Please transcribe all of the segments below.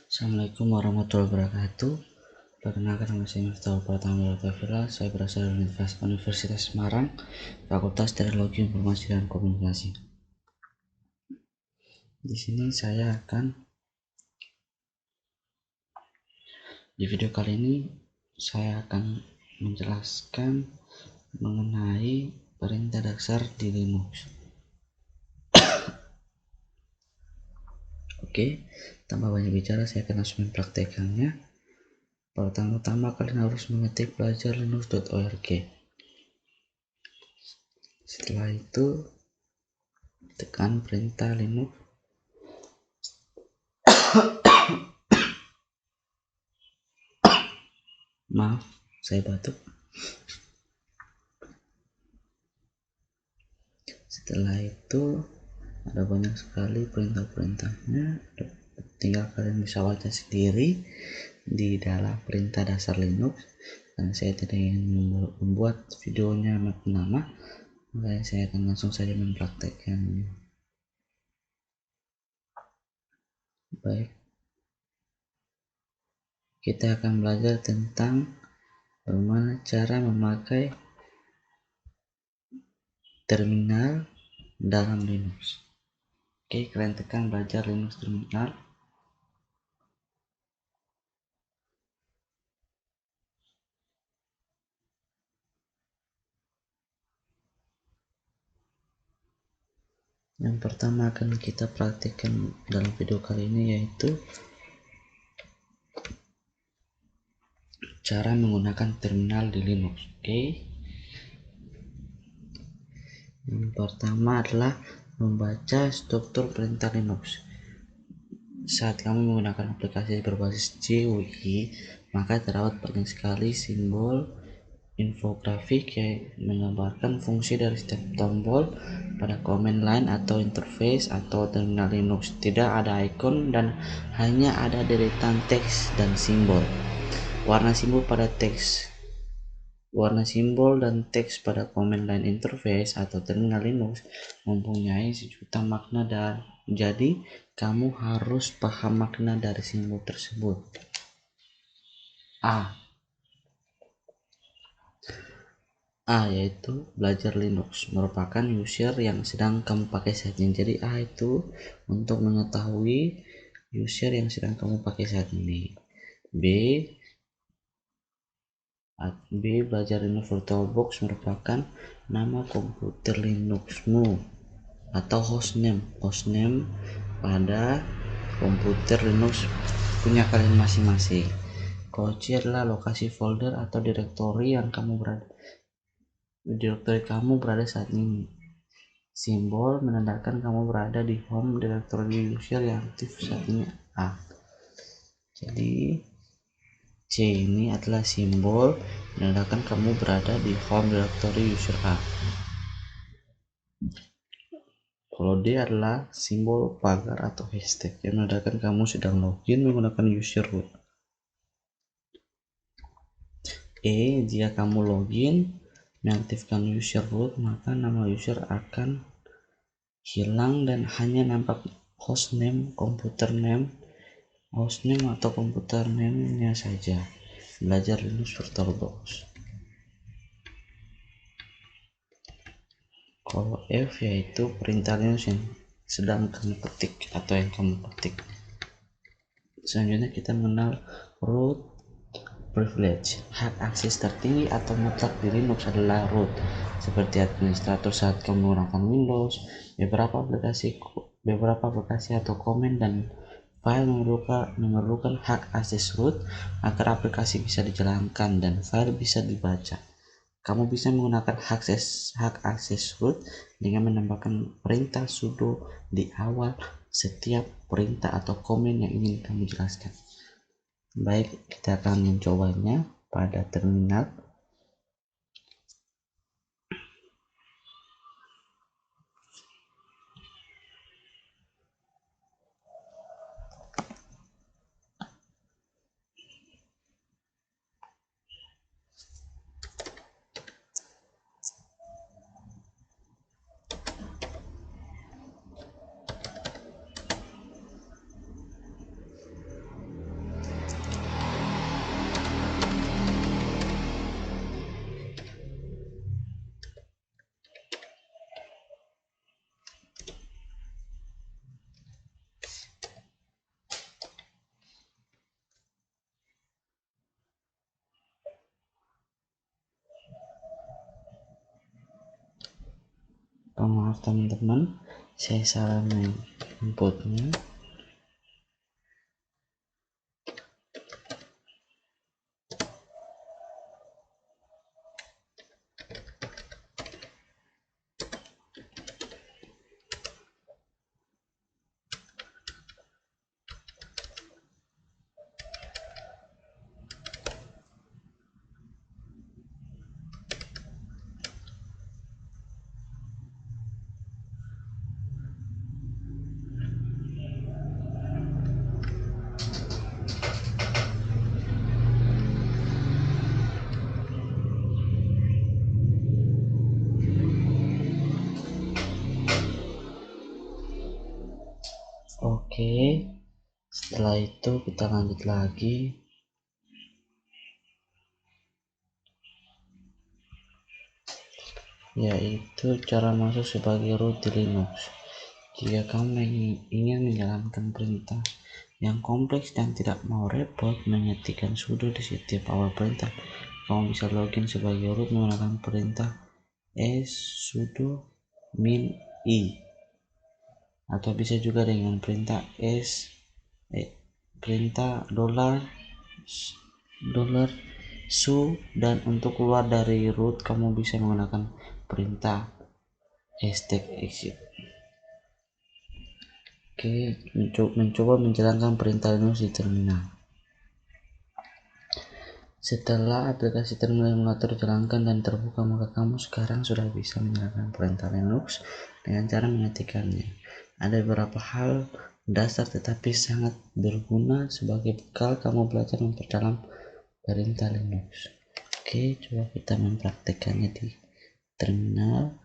Assalamualaikum warahmatullahi wabarakatuh. Perkenalkan, nama saya Miftahul Pratama Tafila. Saya berasal dari Universitas Semarang, Fakultas Teknologi Informasi dan Komunikasi. Di video kali ini saya akan menjelaskan mengenai perintah dasar di Linux. Oke, tanpa banyak bicara, saya akan langsung mempraktekannya. Pertama-tama kalian harus mengetik belajarlinux.org. Setelah itu tekan perintah Linux. Maaf, saya batuk. Setelah itu ada banyak sekali perintah-perintahnya, tinggal kalian bisa baca sendiri di dalam perintah dasar Linux. Karena saya tidak ingin membuat videonya makin lama, makanya saya akan langsung saja mempraktekkannya. Baik, kita akan belajar tentang bagaimana cara memakai terminal dalam Linux. Oke, kalian tekan belajar Linux terminal. Yang pertama akan kita praktikkan dalam video kali ini yaitu cara menggunakan terminal di Linux. Oke. Yang pertama adalah membaca struktur perintah Linux. Saat kamu menggunakan aplikasi berbasis GUI, maka terdapat banyak sekali simbol infografik yang menggambarkan fungsi dari setiap tombol pada command line atau interface atau terminal Linux. Tidak ada icon dan hanya ada deretan teks dan simbol. Warna simbol dan teks pada command line interface atau terminal Linux mempunyai sejuta makna, dan jadi kamu harus paham makna dari simbol tersebut. A yaitu belajar Linux, merupakan user yang sedang kamu pakai saat ini. Jadi A itu untuk mengetahui user yang sedang kamu pakai saat ini. B belajar Linux VirtualBox merupakan nama komputer Linuxmu atau hostname pada komputer Linux punya kalian masing-masing. C adalah lokasi folder atau direktori yang kamu berada saat ini. Simbol menandakan kamu berada di home directory user yang aktif saat ini. Jadi C ini adalah simbol menandakan kamu berada di home directory user A. Kalau D adalah simbol pagar atau hashtag yang menandakan kamu sedang login menggunakan user root. Jika kamu login mengaktifkan user root, maka nama user akan hilang dan hanya nampak hostname atau komputer name-nya saja. Belajar Linux VirtualBox. Kalau F yaitu perintah Linux yang sedang kamu ketik atau yang kamu ketik. Selanjutnya kita mengenal root privilege. Hak akses tertinggi atau mutlak di Linux adalah root. Seperti administrator saat kamu menggunakan Windows, beberapa aplikasi atau komen dan file memerlukan hak akses root agar aplikasi bisa dijalankan dan file bisa dibaca. Kamu bisa menggunakan hak akses root dengan menambahkan perintah sudo di awal setiap perintah atau komen yang ingin kamu jelaskan. Baik, kita akan mencobanya pada terminal. maaf teman-teman, saya salah inputnya. Oke, setelah itu kita lanjut lagi. Yaitu cara masuk sebagai root di Linux. Jika kamu ingin menjalankan perintah yang kompleks dan tidak mau repot mengetikkan sudo di setiap awal perintah, kamu bisa login sebagai root menggunakan perintah sudo min I, atau bisa juga dengan perintah perintah dollar $su, dan untuk keluar dari root kamu bisa menggunakan perintah #exit. Oke, mencoba menjalankan perintah Linux di terminal. Setelah aplikasi terminal emulator dijalankan dan terbuka, maka kamu sekarang sudah bisa menjalankan perintah Linux dengan cara mengetikkannya. Ada beberapa hal dasar tetapi sangat berguna sebagai bekal kamu belajar memperdalam perintah Linux. Oke, coba kita mempraktekannya di terminal.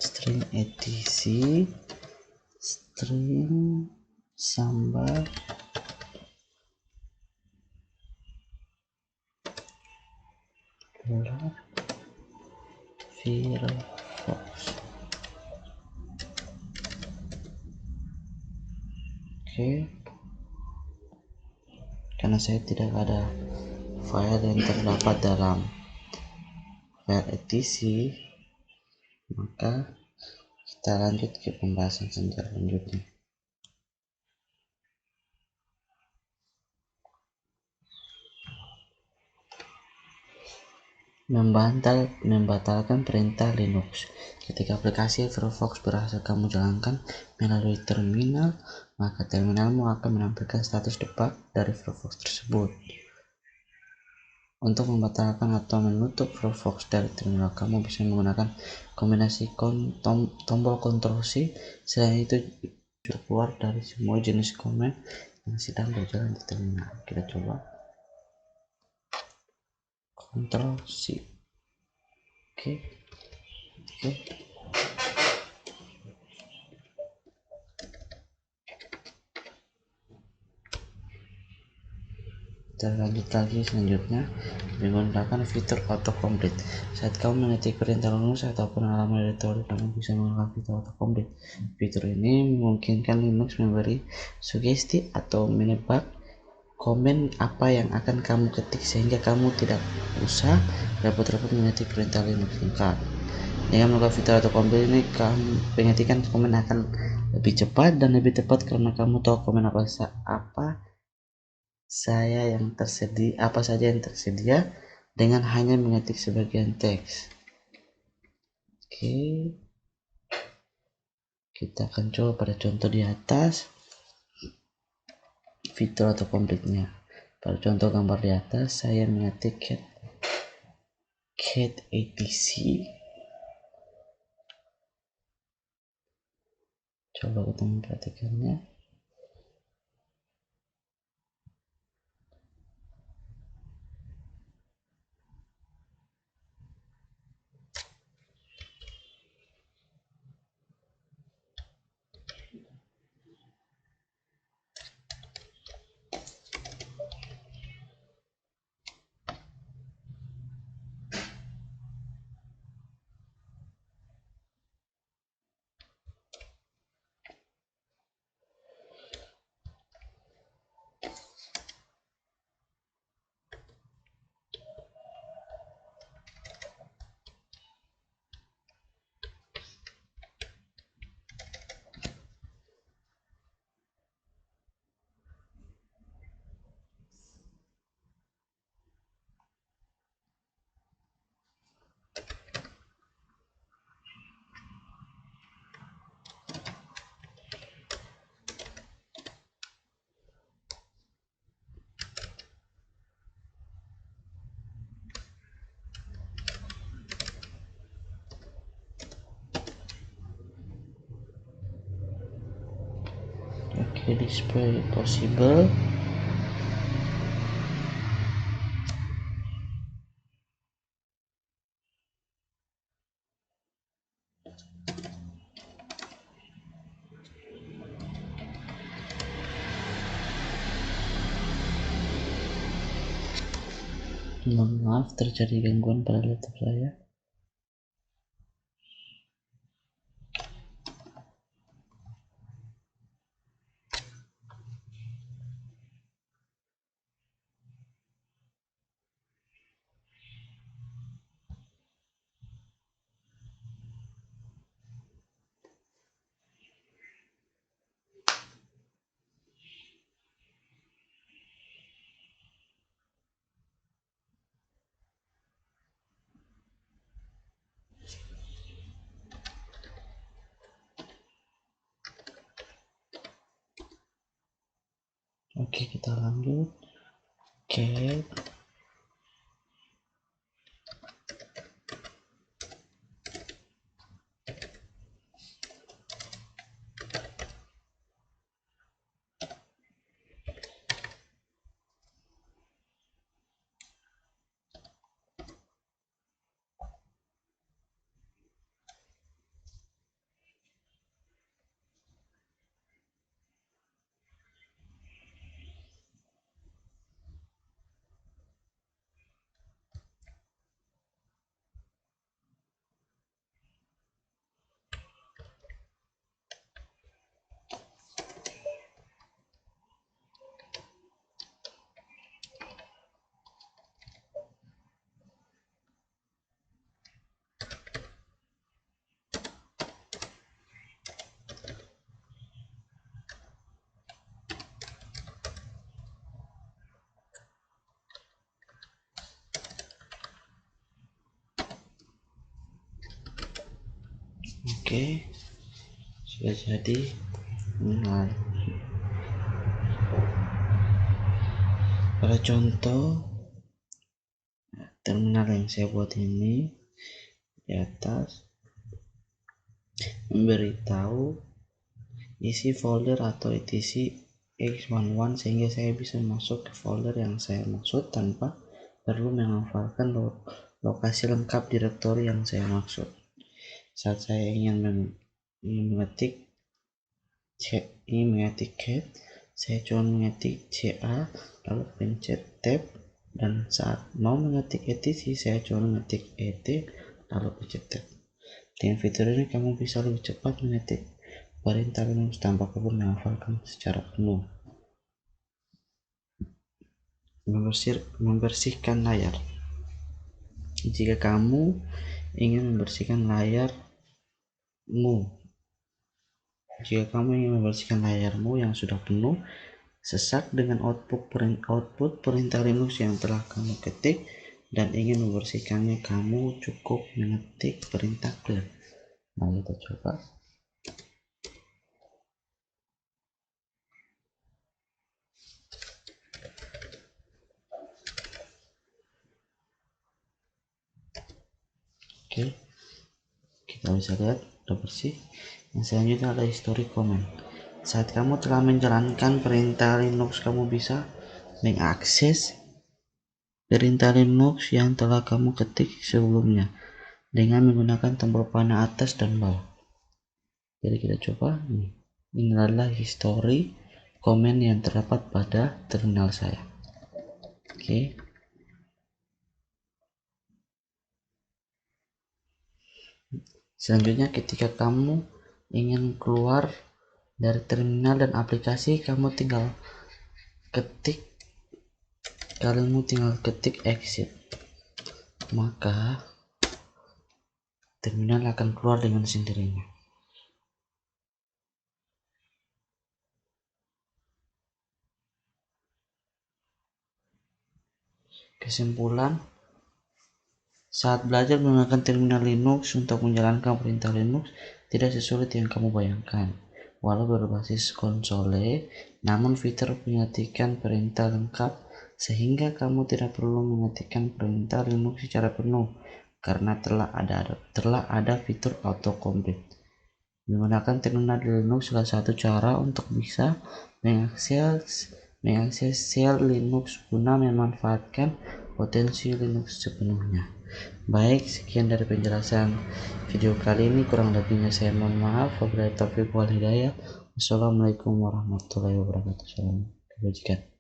String etc string samba Firefox. Oke, karena saya tidak ada file yang terdapat dalam file etc, maka kita lanjut ke pembahasan selanjutnya. Membatalkan perintah Linux. Ketika aplikasi Firefox berhasil kamu jalankan melalui terminal, maka terminalmu akan menampilkan status debug dari Firefox tersebut. Untuk membatalkan atau menutup Firefox dari terminal, kamu bisa menggunakan kombinasi tombol Ctrl+C. Selain itu, keluar dari semua jenis command yang sedang berjalan di terminal. Kita coba Ctrl+C. Oke. Kita lanjut lagi selanjutnya menggunakan fitur autocomplete. Saat kamu mengetik perintah Linux ataupun halaman editor, kamu bisa menggunakan fitur autocomplete. Fitur ini memungkinkan Linux memberi sugesti atau menebak komen apa yang akan kamu ketik sehingga kamu tidak usah repot-repot mengetik perintah Linux lengkap. Dengan melakukan fitur autocomplete ini, pengetikan komen akan lebih cepat dan lebih tepat karena kamu tahu komen apa saja yang tersedia dengan hanya mengetik sebagian teks. Oke, kita akan coba pada contoh di atas fitur autocomplete-nya. Pada contoh gambar di atas, saya mengetik cat etc. Coba kita memperhatikannya. the display possible. Mohon maaf terjadi gangguan pada laptop saya. Oke, kita lanjut. Cat Oke, sudah jadi. Nah, pada contoh terminal yang saya buat ini, di atas memberitahu isi folder atau etc x11 sehingga saya bisa masuk ke folder yang saya maksud tanpa perlu menghafalkan lokasi lengkap direktori yang saya maksud. Saat saya ingin mengetik cat, saya cuma mengetik ca lalu pencet tab, dan saat mau mengetik etc saya cuma mengetik et lalu pencet tab. Dengan fitur ini kamu bisa lebih cepat mengetik perintah Linux tanpa perlu menghafalkan secara penuh. Membersihkan layar. Jika kamu ingin membersihkan layarmu yang sudah penuh sesak dengan output perintah Linux yang telah kamu ketik dan ingin membersihkannya, kamu cukup mengetik perintah clear. Nah, kita coba. Oke, kita bisa lihat udah bersih. Yang selanjutnya adalah history command. Saat kamu telah menjalankan perintah Linux, kamu bisa mengakses perintah Linux yang telah kamu ketik sebelumnya dengan menggunakan tombol panah atas dan bawah. Jadi kita coba. Ini adalah history command yang terdapat pada terminal saya. Oke. Selanjutnya, ketika kamu ingin keluar dari terminal dan aplikasi, kamu tinggal ketik exit, maka terminal akan keluar dengan sendirinya. Kesimpulan, saat belajar menggunakan terminal Linux untuk menjalankan perintah Linux tidak sesulit yang kamu bayangkan. Walau berbasis konsole, namun fitur mengetikkan perintah lengkap sehingga kamu tidak perlu mengetikkan perintah Linux secara penuh karena telah ada fitur autocomplete. Menggunakan terminal di Linux salah satu cara untuk bisa mengakses shell Linux guna memanfaatkan potensi Linux sepenuhnya. Baik, sekian dari penjelasan video kali ini, kurang lebihnya saya mohon maaf. Wabillahi taufiq wal hidayah. Wassalamualaikum warahmatullahi wabarakatuh. Salam kebajikan.